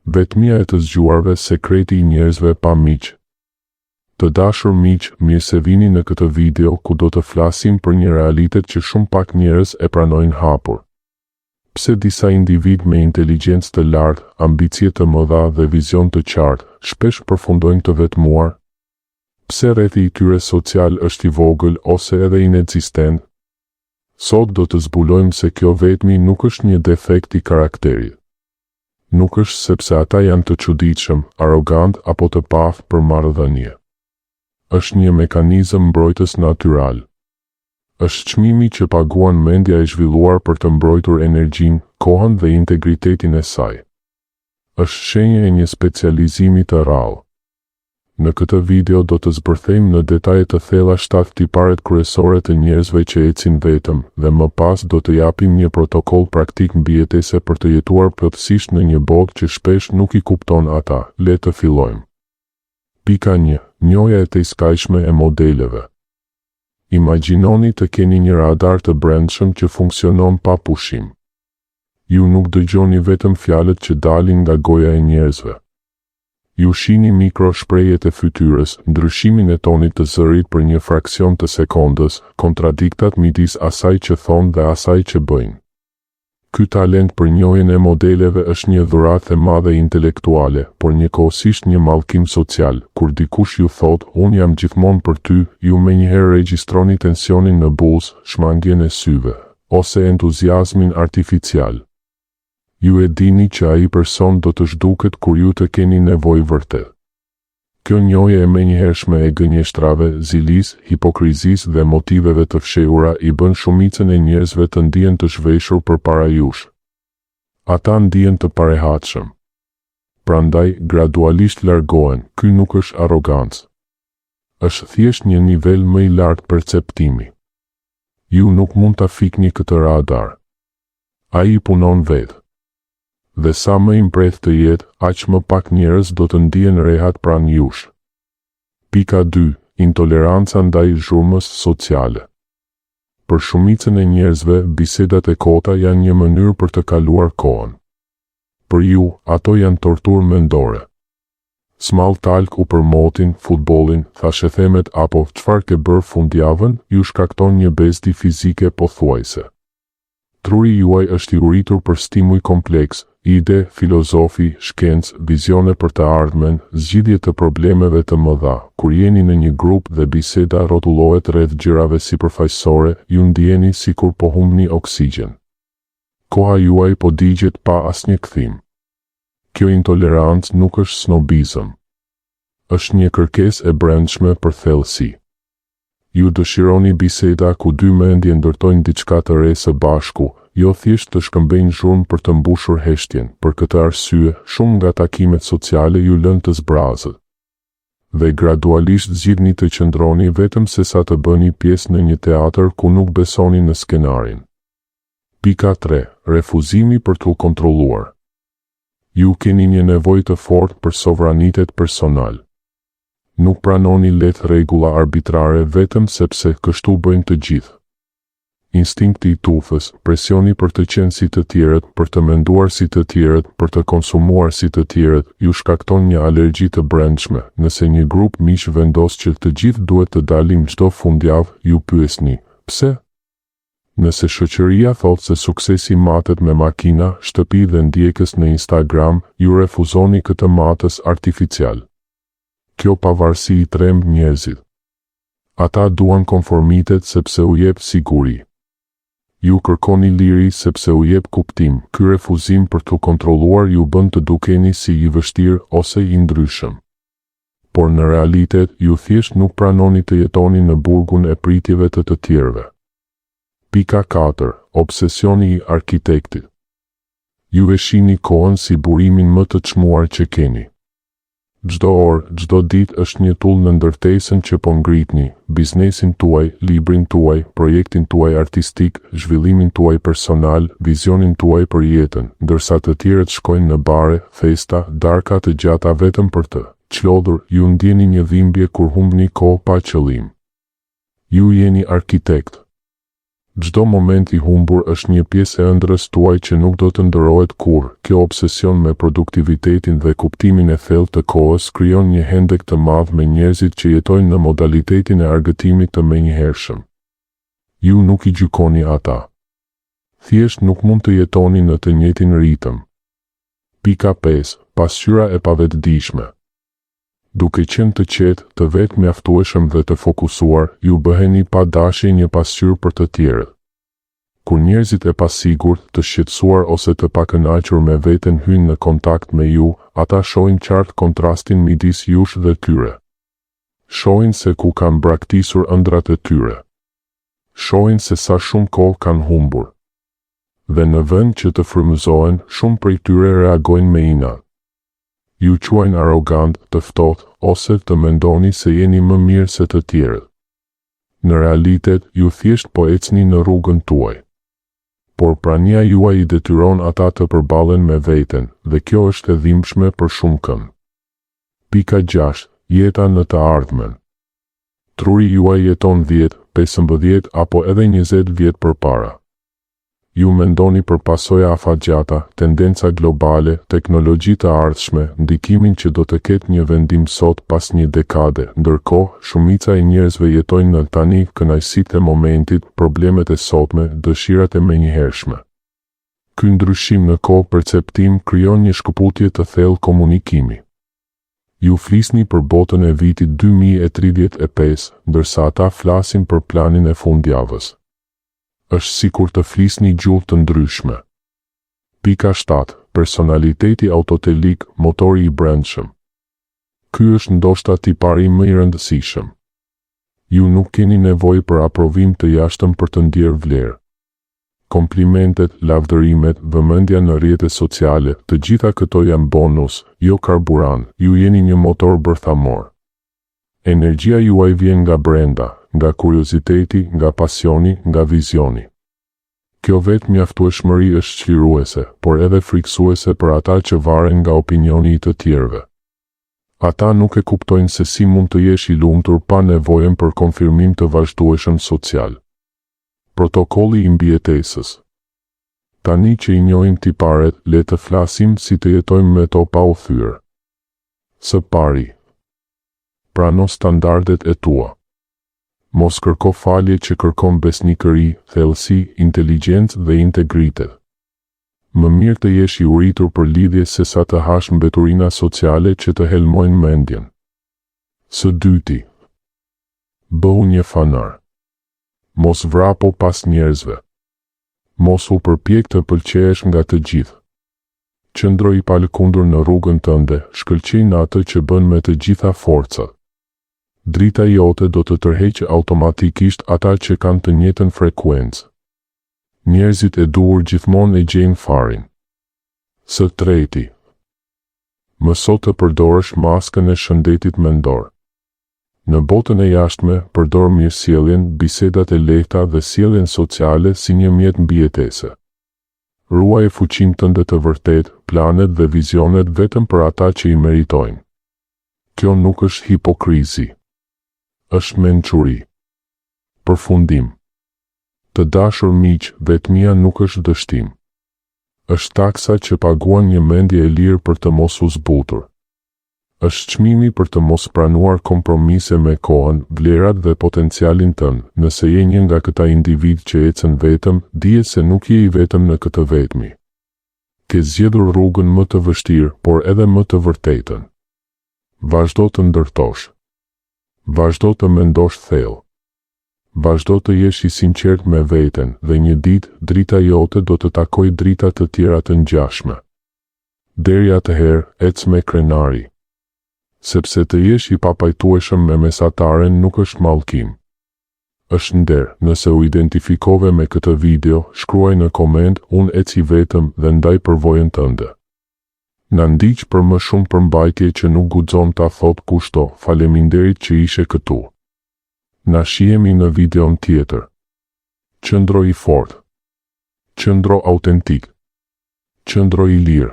Vetmia e të zgjuarve, sekreti i njerëzve pa miq. Të dashur miq, mirë se vini në këtë video ku do të flasim për një realitet që shumë pak njerëz e pranojnë hapur. Pse disa individ me inteligjencë të lartë, ambicie të mëdha dhe vizion të qartë, shpesh përfundojnë të vetmuar? Pse rrethi i tyre social është i vogël ose edhe inekzistent? Sot do të zbulojmë se kjo vetmi nuk është një defekt i karakterit. Nuk është sepse ata janë të çuditshëm, arrogant apo të paftë për marrëdhënie. Është një mekanizëm mbrojtës natyral. Është çmimi që paguan mendja e zhvilluar për të mbrojtur energjinë, kohën dhe integritetin e saj. Është shenjë e një specializimi të rrallë. Në këtë video do të zbërthejmë në detaje të thella 7 tiparet kryesore të njerëzve që ecin vetëm dhe më pas do të japim një protokoll praktik mbijetese për të jetuar plotësisht në një botë që shpesh nuk i kupton ata. Le të fillojmë. Pika 1. Njohja e tejskajshme e modeleve. Imagjinoni të keni një radar të brendshëm që funksionon pa pushim. Ju nuk dëgjoni vetëm fjalët që dalin nga goja e njerëzve. Ju shihni mikroshprehjet e fytyrës, ndryshimin e tonit të zërit për një fraksion të sekondës, kontradiktat midis asaj që thonë dhe asaj që bëjnë. Ky talent për njohjen e modeleve është një dhuratë e madhe intelektuale, por njëkohësisht një mallkim social. Kur dikush ju thot, unë jam gjithmonë për ty, ju menjëherë regjistroni tensionin në buzë, shmangjen e syve, ose entuziazmin artificial. Ju e dini që ai person do të zhduket kur ju të keni nevojë vërtet. Kjo njohje e menjëhershme e gënjeshtrave, zilisë, hipokrizisë dhe motiveve të fshehura i bën shumicën e njerëzve të ndihen të zhveshur përpara jush. Ata ndihen të parehatshëm. Prandaj, gradualisht largohen. Ky nuk është arrogancë. Është thjesht një nivel më i lartë perceptimi. Ju nuk mund ta fikni këtë radar. Ai punon vetë. Dhe sa më impret të jetë, aq më pak njerëz do të ndihen rehat pranë jush. Pika 2. Intoleranca ndaj zhurmës sociale. Për shumicën e njerëzve, bisedat e kota janë një mënyrë për të kaluar kohën. Për ju, ato janë torturë mendore. Small talk u për motin, futbollin, thashethemet apo çfarë ke bërë fundjavën, ju shkakton një bezdi fizike pothuajse. Truri juaj është i uritur për stimuj kompleks, ide, filozofi, shkencë, vizione për të ardhmen, zgjidhje të problemeve të mëdha. Kur jeni në një grup dhe biseda rrotullohet rreth gjërave sipërfaqësore, ju ndjeni sikur po humbni oksigjen. Koha juaj po digjet pa asnjë kthim. Kjo intolerancë nuk është snobizëm. Është një kërkesë e brendshme për thellësi. Ju dëshironi biseda ku dy mendje ndërtojnë diçka të re së bashku, jo thjesht të shkëmbejnë zhurmë për të mbushur heshtjen. Për këtë arsye, shumë nga takimet sociale ju lënë të zbrazët. Dhe gradualisht zgjidhni të qëndroni vetëm sesa të bëni pjesë në një teatër ku nuk besoni në skenarin. Pika 3. Refuzimi për t'u kontrolluar. Ju keni një nevojë të fortë për sovranitet personal. Nuk pranoni lehtë rregulla arbitrare vetëm sepse kështu bëjnë të gjithë. Instinkti i tufës, presioni për të qenë si të tjerët, për të menduar si të tjerët, për të konsumuar si të tjerët, ju shkakton një alergji të brendshme. Nëse një grup miq vendos që të gjithë duhet të dalim çdo fundjavë, ju pyesni, pse? Nëse shoqëria thotë se suksesi matet me makina, shtëpi dhe ndjekës në Instagram, ju refuzoni këtë matës artificial. Kjo pavarësi i tremb njerëzit. Ata duan konformitet sepse u jep siguri. Ju kërkoni liri sepse u jep kuptim. Ky refuzim për t'u kontrolluar ju bën të dukeni si i vështirë ose i ndryshëm. Por në realitet, ju thjesht nuk pranoni të jetoni në burgun e pritjeve të tjerëve. Pika 4. Obsesioni i arkitektit. Ju e shihni kohën si burimin më të çmuar që keni. Çdo orë, çdo ditë është një tull në ndërtesën që po ngritni, biznesin tuaj, librin tuaj, projektin tuaj artistik, zhvillimin tuaj personal, vizionin tuaj për jetën, ndërsa të tjerët shkojnë në bare, festa, darka të gjata vetëm për të çlodhur, ju ndjeni një dhimbje kur humbni kohë pa qëllim. Ju jeni arkitekt. Çdo moment i humbur është një pjesë e ëndrrës tuaj që nuk do të ndërohet kurrë. Kjo obsesion me produktivitetin dhe kuptimin e thellë të kohës krijon një hendek të madh me njerëzit që jetojnë në modalitetin e argëtimit të menjëhershëm. Ju nuk i gjykoni ata. Thjesht nuk mund të jetoni në të njëjtin ritëm. Pika 5. Pasqyra e pavetëdijshme. Duke qenë të qetë, të vetë mjaftueshëm dhe të fokusuar, ju bëheni pa dashje një pasqyrë për të tjerët. Kur njerëzit e pasigurt, të shqetësuar ose të pakënaqur me veten hyjnë në kontakt me ju, ata shohin qartë kontrastin midis jush dhe tyre. Shohin se ku kanë braktisur ëndrat e tyre. Shohin se sa shumë kohë kanë humbur. Dhe në vend që të frymëzohen, shumë prej tyre reagojnë me inat. Ju quajnë arrogant, të ftohtë, ose të mendoni se jeni më mirë se të tjerët. Në realitet, ju thjesht po ecni në rrugën tuaj. Por prania juaj i detyron ata të përballen me veten, dhe kjo është e dhimbshme për shumë kënd. Pika 6. Jeta në të ardhmen. Truri juaj jeton 10, 15 apo edhe 20 vjet përpara. Ju mendoni për pasoja afatgjata, tendenca globale, teknologji të ardhshme, ndikimin që do të ketë një vendim sot pas një dekade, ndërkohë, shumica e njerëzve jetojnë në tani kënaqësitë e momentit, problemet e sotme, dëshirat e menjëhershme. Ky ndryshim në kohë perceptim krijon një shkëputje të thellë komunikimi. Ju flisni për botën e vitit 2035, ndërsa ata flasin për planin e fundjavës. Është sikur të flisni gjuhë të ndryshme. Pika 7. Personaliteti autotelik, motori i brendshëm. Ky është ndoshta tipari më i rëndësishëm. Ju nuk keni nevojë për aprovim të jashtëm për të ndier vlerë. Komplimentet, lavdërimet, vëmendja në rrjetet sociale, të gjitha këto janë bonus, jo karburant, ju jeni një motor bërthamor. Energjia juaj vjen nga brenda, nga kurioziteti, nga pasioni, nga vizioni. Kjo vetë mjaftueshmëri është çliruese, por edhe frikësuese për ata që varen nga opinioni i të tjerëve. Ata nuk e kuptojnë se si mund të jesh i lumtur pa nevojën për konfirmim të vazhdueshëm social. Protokolli i mbijetesës. Tani që i njohim tiparet, le të flasim si të jetojmë me to pa u thyer. Së pari, prano standardet e tua. Mos kërko falje që kërkon besnikëri, thellësi, inteligjencë dhe integritet. Më mirë të jesh i uritur për lidhje se sa të hash mbeturina sociale që të helmojnë mendjen. Së dyti, bëhu një fanar. Mos vrapo pas njerëzve. Mos u përpjek të pëlqehesh nga të gjithë. Qëndro i palëkundur në rrugën tënde, shkëlqej në atë që bën me të gjitha forcat. Drita jote do të tërheqë automatikisht ata që kanë të njëjtën frekuencë. Njerëzit e duhur gjithmonë e gjejnë farin. Së treti, mëso të përdorësh maskën e shëndetit mendor. Në botën e jashtme, përdor mirësjelljen, bisedat e lehta dhe sjelljen sociale si një mjet mbijetese. Ruaj fuqinë tënde të vërtet, planet dhe vizionet vetëm për ata që i meritojnë. Kjo nuk është hipokrizi. Është mençuri. Përfundim. Të dashur miq, vetmia nuk është dështim. Është taksa që paguan një mendje e lirë për të mos u zbutur. Është çmimi për të mos pranuar kompromise me kohën, vlerat dhe potencialin tënd. Nëse je një nga këta individ që ecën vetëm, dije se nuk je i vetëm në këtë vetmi. Ke zgjedhur rrugën më të vështirë, por edhe më të vërtetën. Vazhdo të ndërtosh. Vazhdo të mendosh thellë. Vazhdo të jesh i sinqert me veten dhe një ditë drita jote do të takojë drita të tjera të ngjashme. Deri atëherë, ec me krenari. Sepse të jesh i papajtueshëm me mesataren nuk është mallkim. Është nder. Nëse u identifikove me këtë video, shkruaj në koment, unë eci vetëm dhe ndaj përvojën tënde. Na ndiq për më shumë përmbajtje që nuk guxon ta thot kushto. Faleminderit që ishe këtu. Na shihemi në videon tjetër. Qëndro i fortë. Qëndro autentik. Qëndro i lirë.